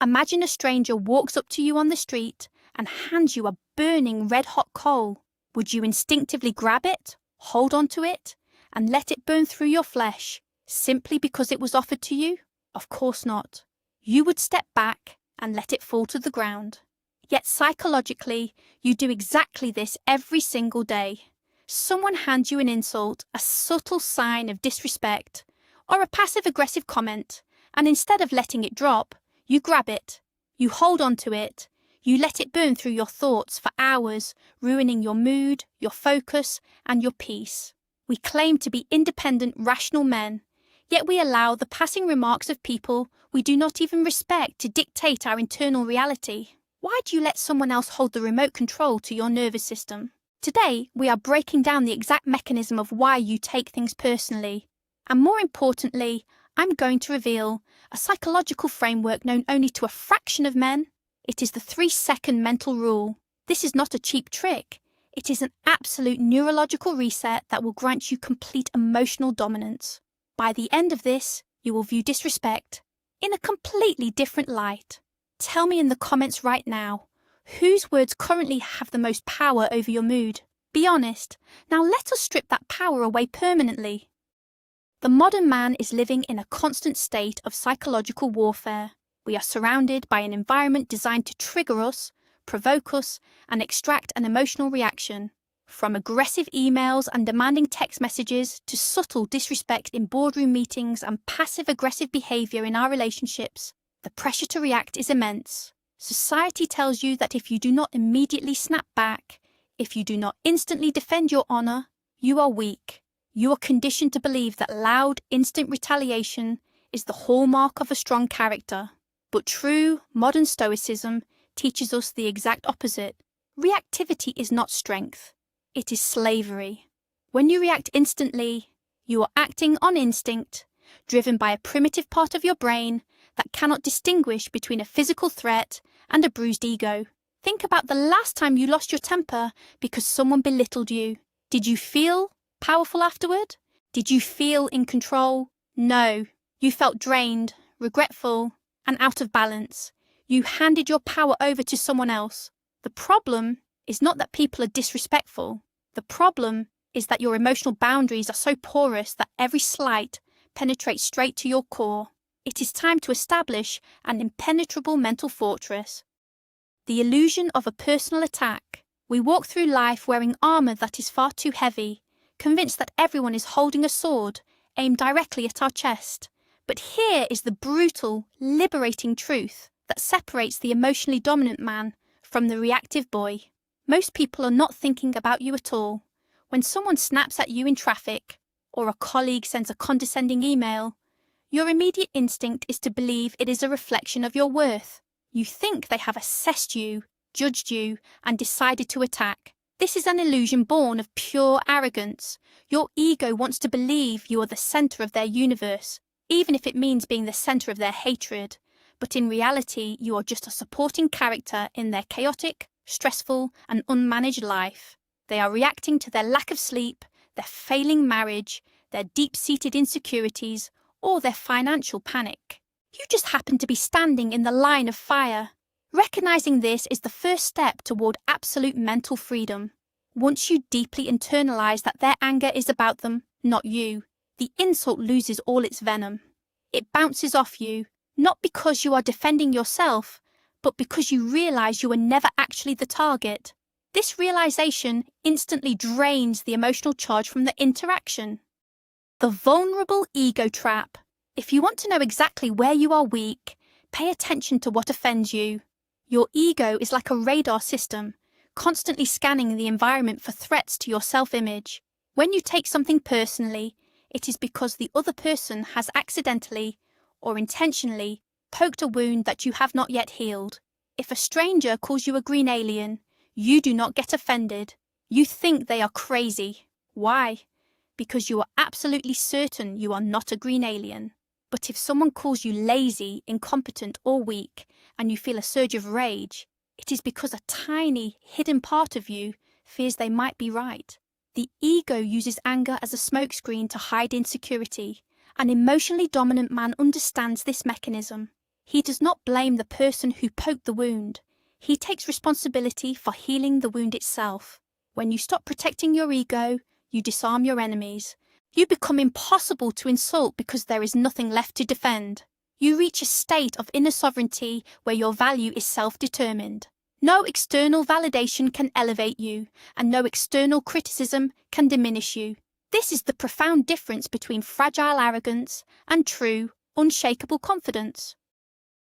Imagine a stranger walks up to you on the street and hands you a burning red-hot coal. Would you instinctively grab it, hold onto it, and let it burn through your flesh, simply because it was offered to you? Of course not. You would step back and let it fall to the ground. Yet psychologically, you do exactly this every single day. Someone hands you an insult, a subtle sign of disrespect, or a passive-aggressive comment, and instead of letting it drop, you grab it, you hold on to it, you let it burn through your thoughts for hours, ruining your mood, your focus, and your peace. We claim to be independent, rational men, yet we allow the passing remarks of people we do not even respect to dictate our internal reality. Why do you let someone else hold the remote control to your nervous system? Today, we are breaking down the exact mechanism of why you take things personally. And more importantly, I'm going to reveal a psychological framework known only to a fraction of men. It is the 3-second mental rule. This is not a cheap trick. It is an absolute neurological reset that will grant you complete emotional dominance. By the end of this, you will view disrespect in a completely different light. Tell me in the comments right now, whose words currently have the most power over your mood? Be honest. Now let us strip that power away permanently. The modern man is living in a constant state of psychological warfare. We are surrounded by an environment designed to trigger us, provoke us, and extract an emotional reaction. From aggressive emails and demanding text messages to subtle disrespect in boardroom meetings and passive-aggressive behavior in our relationships, the pressure to react is immense. Society tells you that if you do not immediately snap back, if you do not instantly defend your honor, you are weak. You are conditioned to believe that loud, instant retaliation is the hallmark of a strong character. But true, modern stoicism teaches us the exact opposite. Reactivity is not strength. It is slavery. When you react instantly, you are acting on instinct, driven by a primitive part of your brain that cannot distinguish between a physical threat and a bruised ego. Think about the last time you lost your temper because someone belittled you. Did you feel powerful afterward? Did you feel in control? No. You felt drained, regretful, and out of balance. You handed your power over to someone else. The problem is not that people are disrespectful. The problem is that your emotional boundaries are so porous that every slight penetrates straight to your core. It is time to establish an impenetrable mental fortress. The illusion of a personal attack. We walk through life wearing armor that is far too heavy, convinced that everyone is holding a sword aimed directly at our chest. But here is the brutal, liberating truth that separates the emotionally dominant man from the reactive boy. Most people are not thinking about you at all. When someone snaps at you in traffic, or a colleague sends a condescending email, your immediate instinct is to believe it is a reflection of your worth. You think they have assessed you, judged you, and decided to attack. This is an illusion born of pure arrogance. Your ego wants to believe you are the center of their universe, even if it means being the center of their hatred. But in reality, you are just a supporting character in their chaotic, stressful, and unmanaged life. They are reacting to their lack of sleep, their failing marriage, their deep-seated insecurities, or their financial panic. You just happen to be standing in the line of fire. Recognizing this is the first step toward absolute mental freedom. Once you deeply internalize that their anger is about them, not you, the insult loses all its venom. It bounces off you, not because you are defending yourself, but because you realize you were never actually the target. This realization instantly drains the emotional charge from the interaction. The vulnerable ego trap. If you want to know exactly where you are weak, pay attention to what offends you. Your ego is like a radar system, constantly scanning the environment for threats to your self-image. When you take something personally, it is because the other person has accidentally or intentionally poked a wound that you have not yet healed. If a stranger calls you a green alien, you do not get offended. You think they are crazy. Why? Because you are absolutely certain you are not a green alien. But if someone calls you lazy, incompetent, or weak, and you feel a surge of rage, it is because a tiny, hidden part of you fears they might be right. The ego uses anger as a smokescreen to hide insecurity. An emotionally dominant man understands this mechanism. He does not blame the person who poked the wound. He takes responsibility for healing the wound itself. When you stop protecting your ego, you disarm your enemies. You become impossible to insult because there is nothing left to defend. You reach a state of inner sovereignty where your value is self-determined. No external validation can elevate you, and no external criticism can diminish you. This is the profound difference between fragile arrogance and true, unshakable confidence.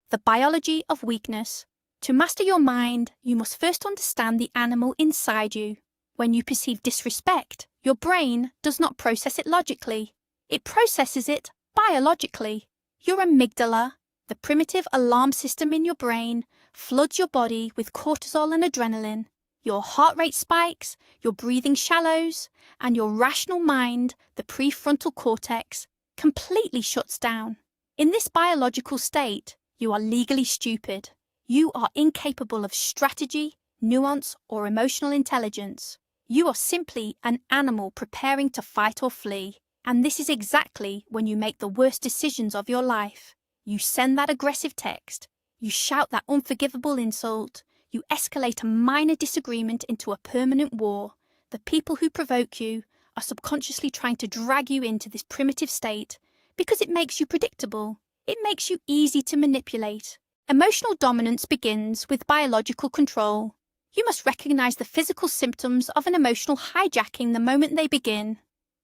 The biology of weakness. To master your mind, you must first understand the animal inside you. When you perceive disrespect, your brain does not process it logically. It processes it biologically. Your amygdala, the primitive alarm system in your brain, floods your body with cortisol and adrenaline. Your heart rate spikes, your breathing shallows, and your rational mind, the prefrontal cortex, completely shuts down. In this biological state, you are legally stupid. You are incapable of strategy, nuance, or emotional intelligence. You are simply an animal preparing to fight or flee. And this is exactly when you make the worst decisions of your life. You send that aggressive text. You shout that unforgivable insult. You escalate a minor disagreement into a permanent war. The people who provoke you are subconsciously trying to drag you into this primitive state because it makes you predictable. It makes you easy to manipulate. Emotional dominance begins with biological control. You must recognize the physical symptoms of an emotional hijacking the moment they begin.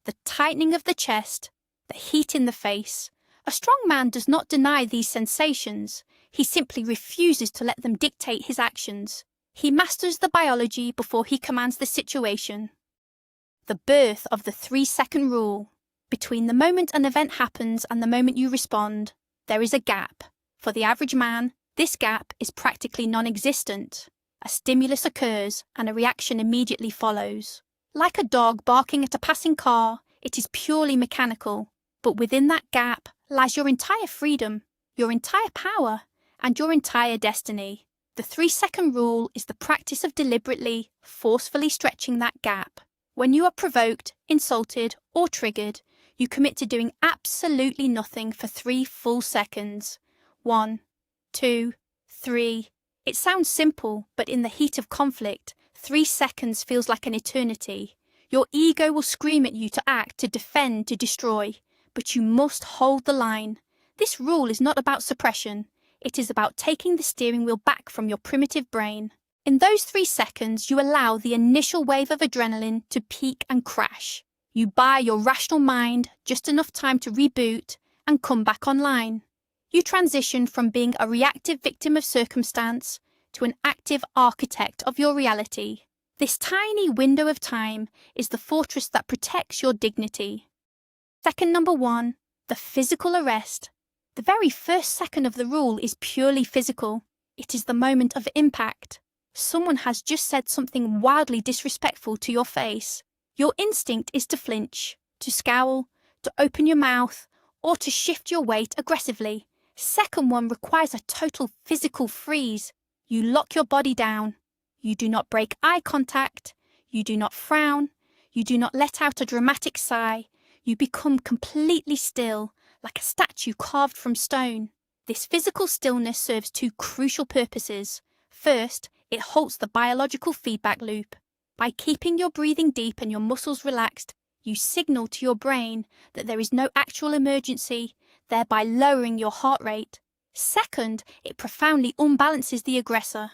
The tightening of the chest, the heat in the face. A strong man does not deny these sensations. He simply refuses to let them dictate his actions. He masters the biology before he commands the situation. The birth of the 3-second rule. Between the moment an event happens and the moment you respond, there is a gap. For the average man, this gap is practically non-existent. A stimulus occurs and a reaction immediately follows. Like a dog barking at a passing car, it is purely mechanical. But within that gap lies your entire freedom, your entire power, and your entire destiny. The 3-second rule is the practice of deliberately, forcefully stretching that gap. When you are provoked, insulted, or triggered, you commit to doing absolutely nothing for 3 full seconds. 1, 2, 3. It sounds simple, but in the heat of conflict, 3 seconds feels like an eternity. Your ego will scream at you to act, to defend, to destroy, but you must hold the line. This rule is not about suppression. It is about taking the steering wheel back from your primitive brain. In those 3 seconds, you allow the initial wave of adrenaline to peak and crash. You buy your rational mind just enough time to reboot and come back online. You transition from being a reactive victim of circumstance to an active architect of your reality. This tiny window of time is the fortress that protects your dignity. Second number 1, the physical arrest. The very first second of the rule is purely physical. It is the moment of impact. Someone has just said something wildly disrespectful to your face. Your instinct is to flinch, to scowl, to open your mouth, or to shift your weight aggressively. Second one requires a total physical freeze. You lock your body down. You do not break eye contact. You do not frown. You do not let out a dramatic sigh. You become completely still, like a statue carved from stone. This physical stillness serves 2 crucial purposes. First, it halts the biological feedback loop. By keeping your breathing deep and your muscles relaxed, you signal to your brain that there is no actual emergency, thereby lowering your heart rate. Second, it profoundly unbalances the aggressor.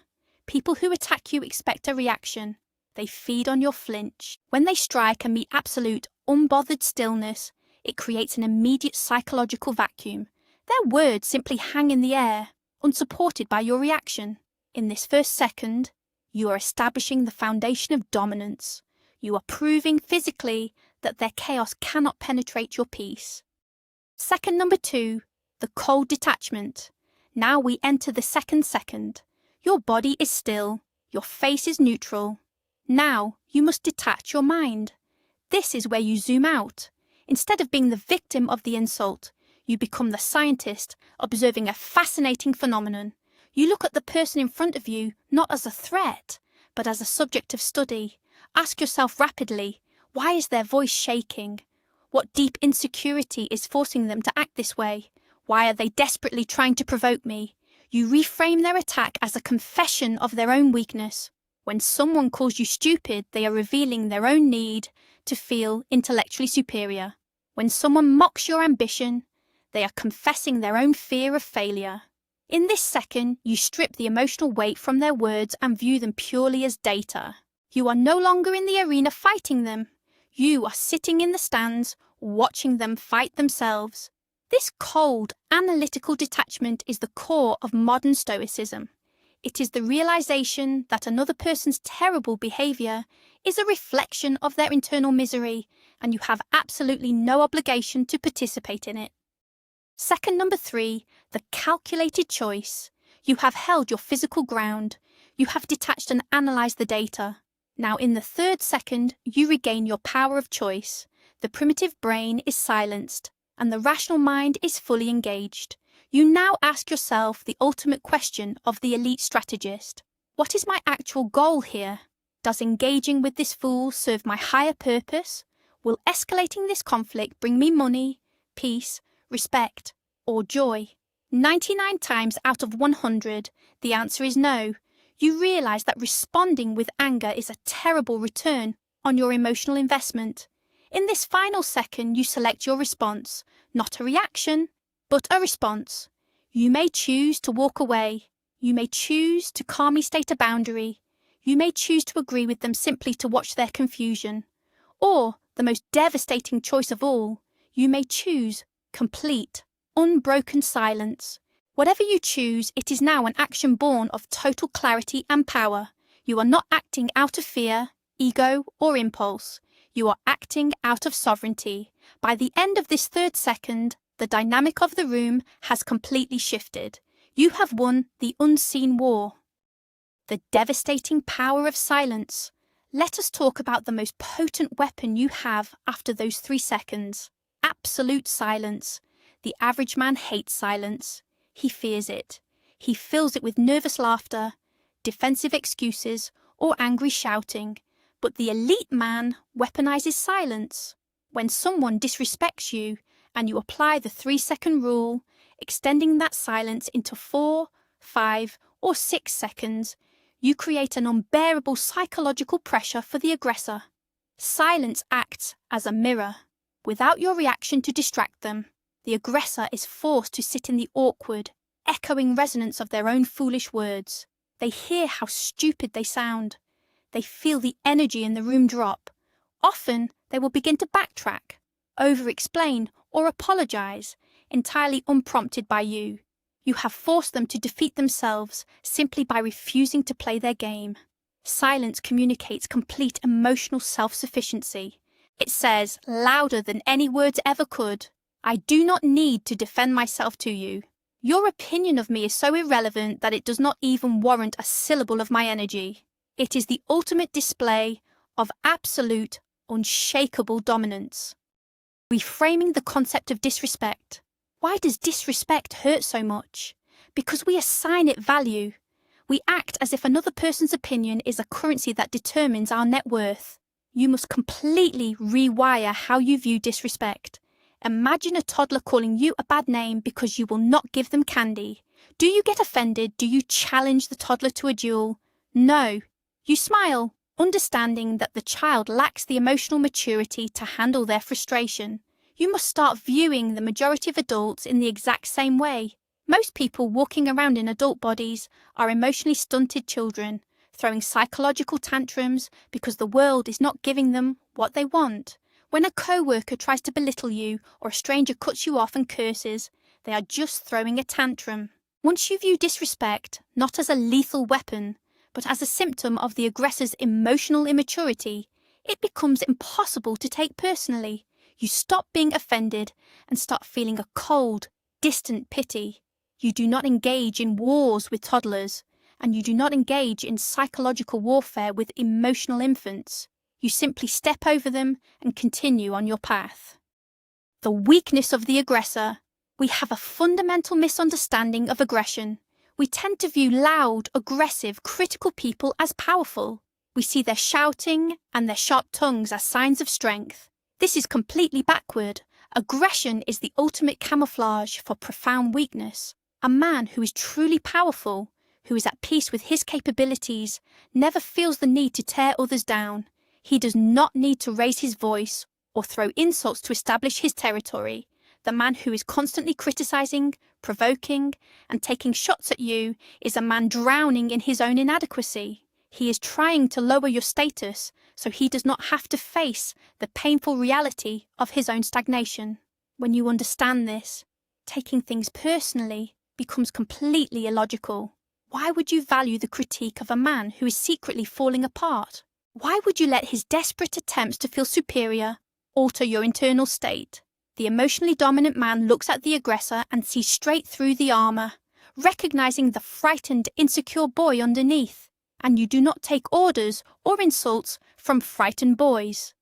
People who attack you expect a reaction. They feed on your flinch. When they strike and meet absolute, unbothered stillness, it creates an immediate psychological vacuum. Their words simply hang in the air, unsupported by your reaction. In this first second, you are establishing the foundation of dominance. You are proving physically that their chaos cannot penetrate your peace. Second number 2, the cold detachment. Now we enter the second. Your body is still. Your face is neutral. Now you must detach your mind. This is where you zoom out. Instead of being the victim of the insult, you become the scientist observing a fascinating phenomenon. You look at the person in front of you not as a threat, but as a subject of study. Ask yourself rapidly, why is their voice shaking? What deep insecurity is forcing them to act this way? Why are they desperately trying to provoke me? You reframe their attack as a confession of their own weakness. When someone calls you stupid, they are revealing their own need to feel intellectually superior. When someone mocks your ambition, they are confessing their own fear of failure. In this second, you strip the emotional weight from their words and view them purely as data. You are no longer in the arena fighting them. You are sitting in the stands, watching them fight themselves. This cold, analytical detachment is the core of modern Stoicism. It is the realization that another person's terrible behavior is a reflection of their internal misery, and you have absolutely no obligation to participate in it. Second, number 3, the calculated choice. You have held your physical ground. You have detached and analyzed the data. Now, in the third second, you regain your power of choice. The primitive brain is silenced, and the rational mind is fully engaged. You now ask yourself the ultimate question of the elite strategist. What is my actual goal here? Does engaging with this fool serve my higher purpose? Will escalating this conflict bring me money, peace, respect, or joy? 99 times out of 100, the answer is no. You realize that responding with anger is a terrible return on your emotional investment. In this final second, you select your response, not a reaction, but a response. You may choose to walk away. You may choose to calmly state a boundary. You may choose to agree with them simply to watch their confusion. Or, the most devastating choice of all, you may choose complete, unbroken silence. Whatever you choose, it is now an action born of total clarity and power. You are not acting out of fear, ego, or impulse. You are acting out of sovereignty. By the end of this third second, the dynamic of the room has completely shifted. You have won the unseen war. The devastating power of silence. Let us talk about the most potent weapon you have after those 3 seconds. Absolute silence. The average man hates silence. He fears it. He fills it with nervous laughter, defensive excuses, or angry shouting. But the elite man weaponizes silence. When someone disrespects you, and you apply the 3-second rule, extending that silence into 4, 5, or 6 seconds, you create an unbearable psychological pressure for the aggressor. Silence acts as a mirror. Without your reaction to distract them, the aggressor is forced to sit in the awkward, echoing resonance of their own foolish words. They hear how stupid they sound. They feel the energy in the room drop. Often, they will begin to backtrack, over-explain, or apologize, entirely unprompted by you. You have forced them to defeat themselves simply by refusing to play their game. Silence communicates complete emotional self-sufficiency. It says, louder than any words ever could, I do not need to defend myself to you. Your opinion of me is so irrelevant that it does not even warrant a syllable of my energy. It is the ultimate display of absolute, unshakable dominance. Reframing the concept of disrespect. Why does disrespect hurt so much? Because we assign it value. We act as if another person's opinion is a currency that determines our net worth. You must completely rewire how you view disrespect. Imagine a toddler calling you a bad name because you will not give them candy. Do you get offended? Do you challenge the toddler to a duel? No. You smile, understanding that the child lacks the emotional maturity to handle their frustration. You must start viewing the majority of adults in the exact same way. Most people walking around in adult bodies are emotionally stunted children, throwing psychological tantrums because the world is not giving them what they want. When a co-worker tries to belittle you or a stranger cuts you off and curses, they are just throwing a tantrum. Once you view disrespect not as a lethal weapon, but as a symptom of the aggressor's emotional immaturity, it becomes impossible to take personally. You stop being offended and start feeling a cold, distant pity. You do not engage in wars with toddlers, and you do not engage in psychological warfare with emotional infants. You simply step over them and continue on your path. The weakness of the aggressor. We have a fundamental misunderstanding of aggression. We tend to view loud, aggressive, critical people as powerful. We see their shouting and their sharp tongues as signs of strength. This is completely backward. Aggression is the ultimate camouflage for profound weakness. A man who is truly powerful, who is at peace with his capabilities, never feels the need to tear others down. He does not need to raise his voice or throw insults to establish his territory. The man who is constantly criticizing, provoking, and taking shots at you is a man drowning in his own inadequacy. He is trying to lower your status so he does not have to face the painful reality of his own stagnation. When you understand this, taking things personally becomes completely illogical. Why would you value the critique of a man who is secretly falling apart? Why would you let his desperate attempts to feel superior alter your internal state? The emotionally dominant man looks at the aggressor and sees straight through the armor, recognizing the frightened, insecure boy underneath. And you do not take orders or insults from frightened boys.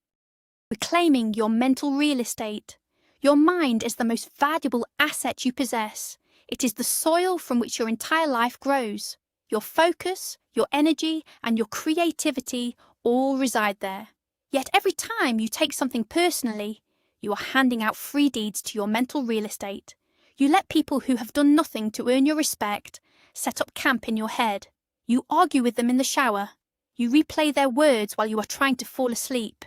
Reclaiming your mental real estate. Your mind is the most valuable asset you possess. It is the soil from which your entire life grows. Your focus, your energy, and your creativity all reside there. Yet every time you take something personally, you are handing out free deeds to your mental real estate. You let people who have done nothing to earn your respect set up camp in your head. You argue with them in the shower. You replay their words while you are trying to fall asleep.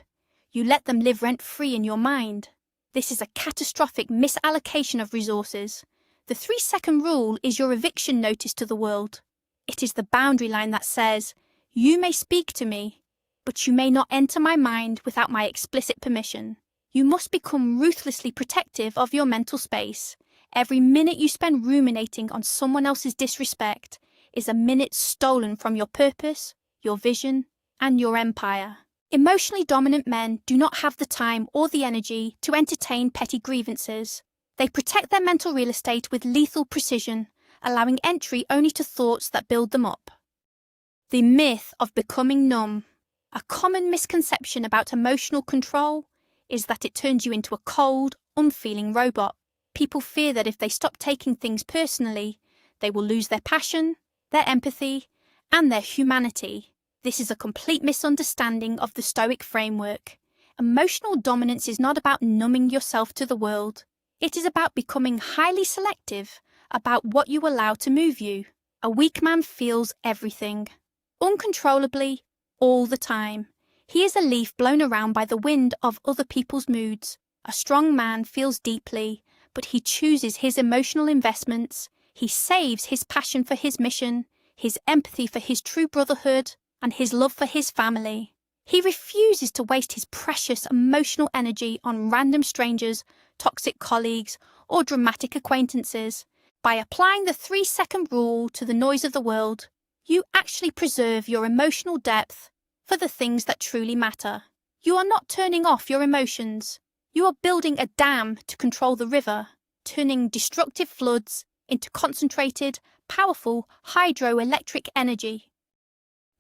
You let them live rent-free in your mind. This is a catastrophic misallocation of resources. The 3-second rule is your eviction notice to the world. It is the boundary line that says, you may speak to me, but you may not enter my mind without my explicit permission. You must become ruthlessly protective of your mental space. Every minute you spend ruminating on someone else's disrespect is a minute stolen from your purpose, your vision, and your empire. Emotionally dominant men do not have the time or the energy to entertain petty grievances. They protect their mental real estate with lethal precision, allowing entry only to thoughts that build them up. The myth of becoming numb. A common misconception about emotional control is that it turns you into a cold, unfeeling robot. People fear that if they stop taking things personally, they will lose their passion, their empathy, and their humanity. This is a complete misunderstanding of the Stoic framework. Emotional dominance is not about numbing yourself to the world. It is about becoming highly selective about what you allow to move you. A weak man feels everything, uncontrollably, all the time. He is a leaf blown around by the wind of other people's moods. A strong man feels deeply, but he chooses his emotional investments. He saves his passion for his mission, his empathy for his true brotherhood, and his love for his family. He refuses to waste his precious emotional energy on random strangers, toxic colleagues, or dramatic acquaintances. By applying the 3-second rule to the noise of the world, you actually preserve your emotional depth for the things that truly matter. You are not turning off your emotions. You are building a dam to control the river, turning destructive floods into concentrated, powerful hydroelectric energy.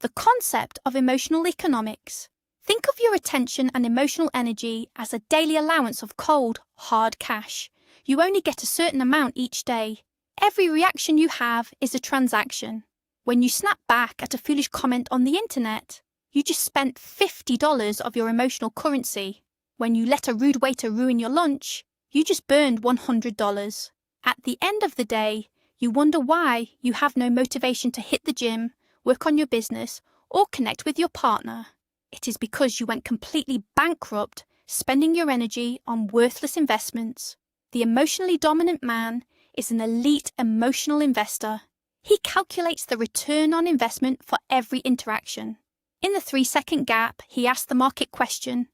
The concept of emotional economics. Think of your attention and emotional energy as a daily allowance of cold, hard cash. You only get a certain amount each day. Every reaction you have is a transaction. When you snap back at a foolish comment on the internet, you just spent $50 of your emotional currency. When you let a rude waiter ruin your lunch, you just burned $100. At the end of the day, you wonder why you have no motivation to hit the gym, work on your business, or connect with your partner. It is because you went completely bankrupt spending your energy on worthless investments. The emotionally dominant man is an elite emotional investor. He calculates the return on investment for every interaction. In the 3-second gap, he asks the market question,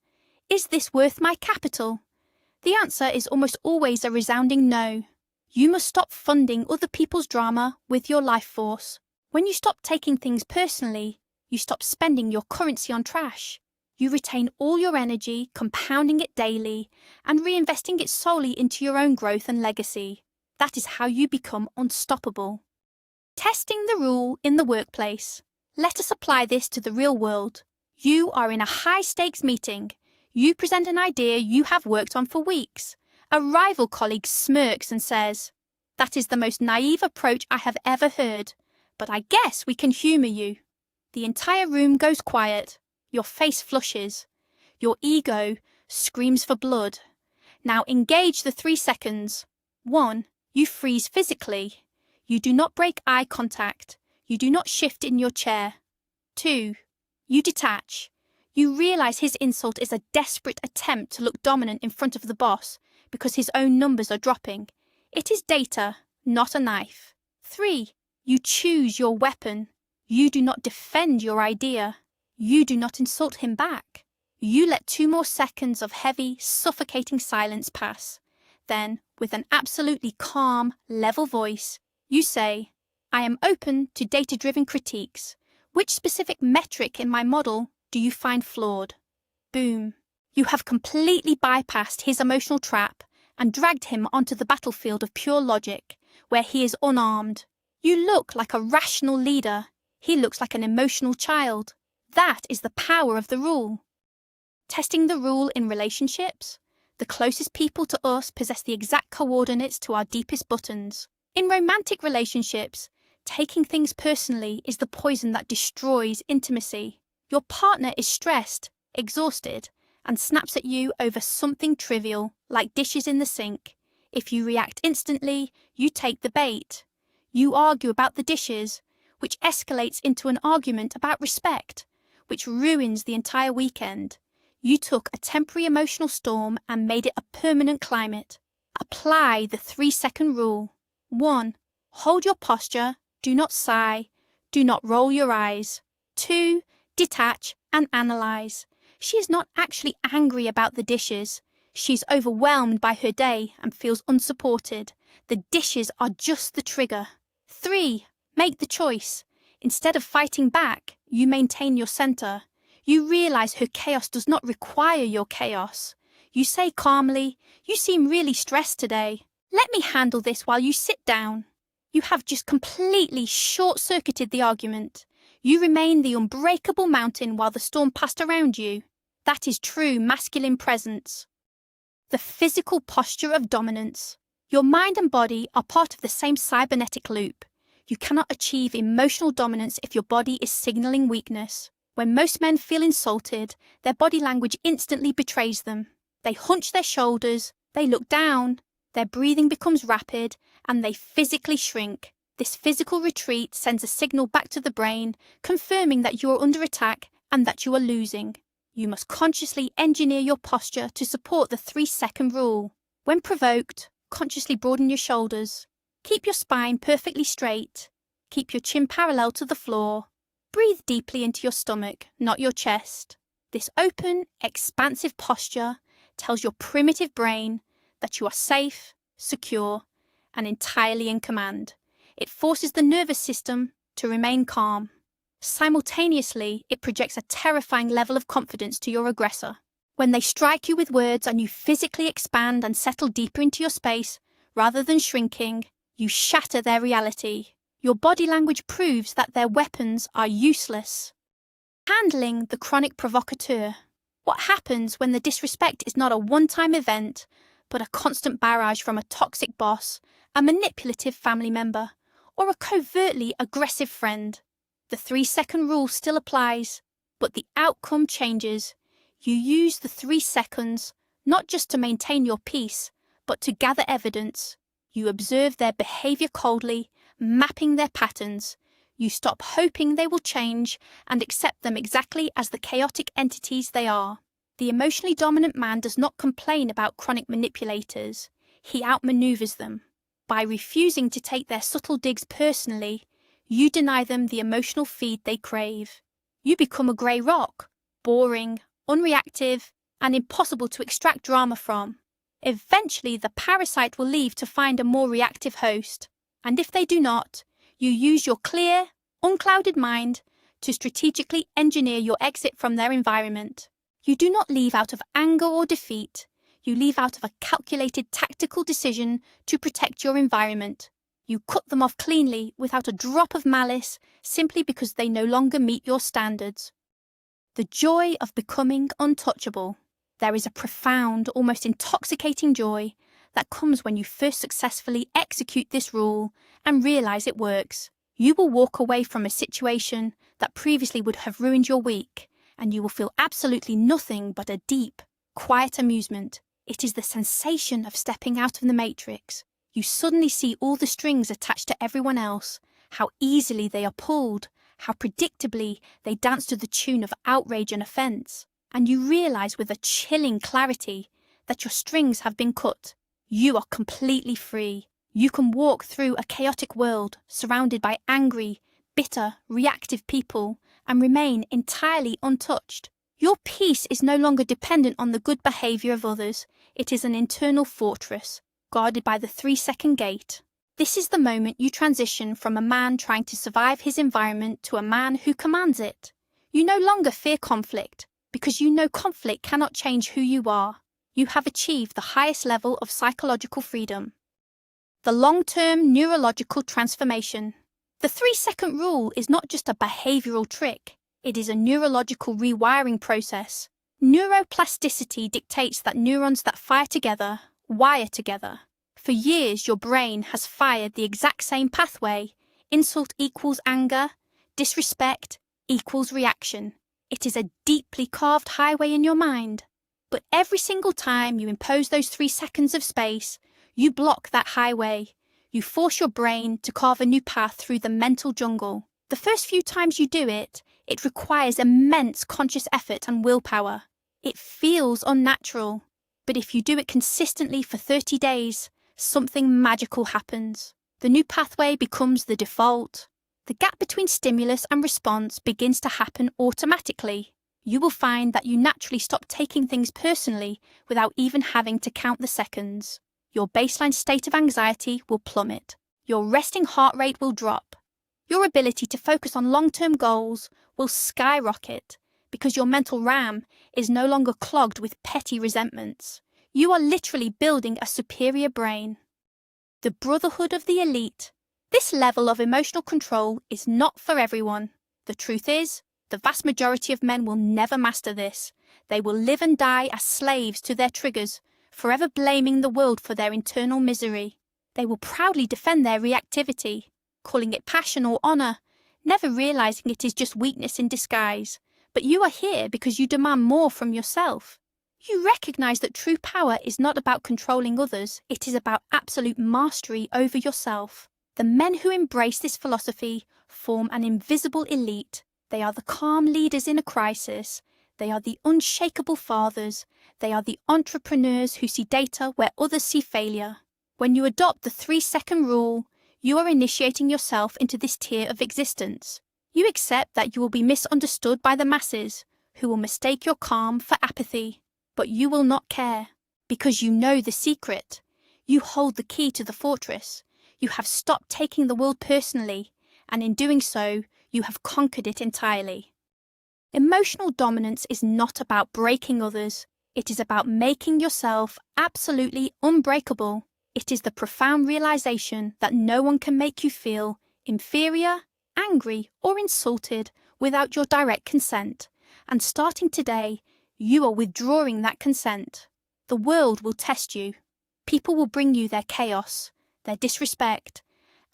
is this worth my capital? The answer is almost always a resounding no. You must stop funding other people's drama with your life force. When you stop taking things personally, you stop spending your currency on trash. You retain all your energy, compounding it daily, and reinvesting it solely into your own growth and legacy. That is how you become unstoppable. Testing the rule in the workplace. Let us apply this to the real world. You are in a high-stakes meeting. You present an idea you have worked on for weeks. A rival colleague smirks and says, "That is the most naive approach I have ever heard, but I guess we can humour you." The entire room goes quiet. Your face flushes. Your ego screams for blood. Now engage the 3 seconds. 1. You freeze physically. You do not break eye contact. You do not shift in your chair. 2. You detach. You realize his insult is a desperate attempt to look dominant in front of the boss because his own numbers are dropping. It is data, not a knife. 3. You choose your weapon. You do not defend your idea. You do not insult him back. You let 2 more seconds of heavy, suffocating silence pass. Then, with an absolutely calm, level voice, you say, I am open to data-driven critiques. Which specific metric in my model do you find flawed? Boom. You have completely bypassed his emotional trap and dragged him onto the battlefield of pure logic, where he is unarmed. You look like a rational leader. He looks like an emotional child. That is the power of the rule. Testing the rule in relationships. The closest people to us possess the exact coordinates to our deepest buttons. In romantic relationships, taking things personally is the poison that destroys intimacy. Your partner is stressed, exhausted, and snaps at you over something trivial, like dishes in the sink. If you react instantly, you take the bait. You argue about the dishes, which escalates into an argument about respect, which ruins the entire weekend. You took a temporary emotional storm and made it a permanent climate. Apply the 3-second rule. 1. Hold your posture. Do not sigh. Do not roll your eyes. 2. Detach and analyze. She is not actually angry about the dishes. She's overwhelmed by her day and feels unsupported. The dishes are just the trigger. 3. Make the choice. Instead of fighting back, you maintain your center. You realize her chaos does not require your chaos. You say calmly, you seem really stressed today. Let me handle this while you sit down. You have just completely short-circuited the argument. You remain the unbreakable mountain while the storm passed around you. That is true masculine presence. The physical posture of dominance. Your mind and body are part of the same cybernetic loop. You cannot achieve emotional dominance if your body is signaling weakness. When most men feel insulted, their body language instantly betrays them. They hunch their shoulders, they look down, their breathing becomes rapid, and they physically shrink. This physical retreat sends a signal back to the brain, confirming that you are under attack and that you are losing. You must consciously engineer your posture to support the 3-second rule. When provoked, consciously broaden your shoulders. Keep your spine perfectly straight. Keep your chin parallel to the floor. Breathe deeply into your stomach, not your chest. This open, expansive posture tells your primitive brain that you are safe, secure, and entirely in command. It forces the nervous system to remain calm. Simultaneously, it projects a terrifying level of confidence to your aggressor. When they strike you with words and you physically expand and settle deeper into your space, rather than shrinking, you shatter their reality. Your body language proves that their weapons are useless. Handling the chronic provocateur. What happens when the disrespect is not a one-time event, but a constant barrage from a toxic boss, a manipulative family member, or a covertly aggressive friend? The 3-second rule still applies, but the outcome changes. You use the 3 seconds not just to maintain your peace, but to gather evidence. You observe their behavior coldly, mapping their patterns. You stop hoping they will change and accept them exactly as the chaotic entities they are. The emotionally dominant man does not complain about chronic manipulators. He outmaneuvers them. By refusing to take their subtle digs personally, you deny them the emotional feed they crave. You become a grey rock, boring, unreactive, and impossible to extract drama from. Eventually, the parasite will leave to find a more reactive host. And if they do not, you use your clear, unclouded mind to strategically engineer your exit from their environment. You do not leave out of anger or defeat. You leave out of a calculated tactical decision to protect your environment. You cut them off cleanly without a drop of malice simply because they no longer meet your standards. The joy of becoming untouchable. There is a profound, almost intoxicating joy that comes when you first successfully execute this rule and realize it works. You will walk away from a situation that previously would have ruined your week, and you will feel absolutely nothing but a deep, quiet amusement. It is the sensation of stepping out of the matrix. You suddenly see all the strings attached to everyone else, how easily they are pulled, how predictably they dance to the tune of outrage and offense. And you realize with a chilling clarity that your strings have been cut. You are completely free. You can walk through a chaotic world surrounded by angry, bitter, reactive people and remain entirely untouched. Your peace is no longer dependent on the good behavior of others. It is an internal fortress, guarded by the 3-second gate. This is the moment you transition from a man trying to survive his environment to a man who commands it. You no longer fear conflict, because you know conflict cannot change who you are. You have achieved the highest level of psychological freedom. The long-term neurological transformation. The 3-second rule is not just a behavioral trick. It is a neurological rewiring process. Neuroplasticity dictates that neurons that fire together wire together. For years, your brain has fired the exact same pathway. Insult equals anger, disrespect equals reaction. It is a deeply carved highway in your mind. But every single time you impose those 3 seconds of space, you block that highway. You force your brain to carve a new path through the mental jungle. The first few times you do it, it requires immense conscious effort and willpower. It feels unnatural. But if you do it consistently for 30 days, something magical happens. The new pathway becomes the default. The gap between stimulus and response begins to happen automatically. You will find that you naturally stop taking things personally without even having to count the seconds. Your baseline state of anxiety will plummet. Your resting heart rate will drop. Your ability to focus on long-term goals will skyrocket because your mental RAM is no longer clogged with petty resentments. You are literally building a superior brain. The brotherhood of the elite. This level of emotional control is not for everyone. The truth is, the vast majority of men will never master this. They will live and die as slaves to their triggers, forever blaming the world for their internal misery. They will proudly defend their reactivity, calling it passion or honor, never realizing it is just weakness in disguise. But you are here because you demand more from yourself. You recognize that true power is not about controlling others, it is about absolute mastery over yourself. The men who embrace this philosophy form an invisible elite. They are the calm leaders in a crisis. They are the unshakable fathers. They are the entrepreneurs who see data where others see failure. When you adopt the 3-second rule, you are initiating yourself into this tier of existence. You accept that you will be misunderstood by the masses, who will mistake your calm for apathy. But you will not care, because you know the secret. You hold the key to the fortress. You have stopped taking the world personally, and in doing so, you have conquered it entirely. Emotional dominance is not about breaking others. It is about making yourself absolutely unbreakable. It is the profound realization that no one can make you feel inferior, angry, or insulted without your direct consent. And starting today, you are withdrawing that consent. The world will test you. People will bring you their chaos, their disrespect,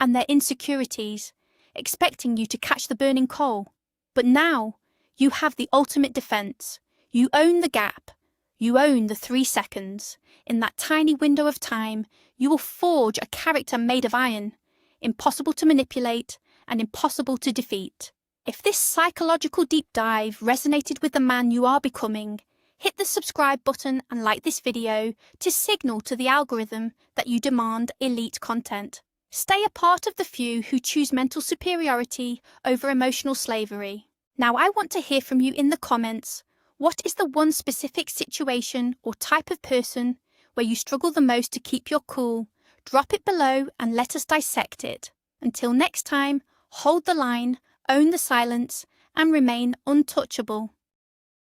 and their insecurities, expecting you to catch the burning coal. But now, you have the ultimate defense. You own the gap. You own the 3 seconds. In that tiny window of time, you will forge a character made of iron, impossible to manipulate and impossible to defeat. If this psychological deep dive resonated with the man you are becoming, hit the subscribe button and like this video to signal to the algorithm that you demand elite content. Stay a part of the few who choose mental superiority over emotional slavery. Now I want to hear from you in the comments. What is the one specific situation or type of person where you struggle the most to keep your cool? Drop it below and let us dissect it. Until next time, hold the line, own the silence, and remain untouchable.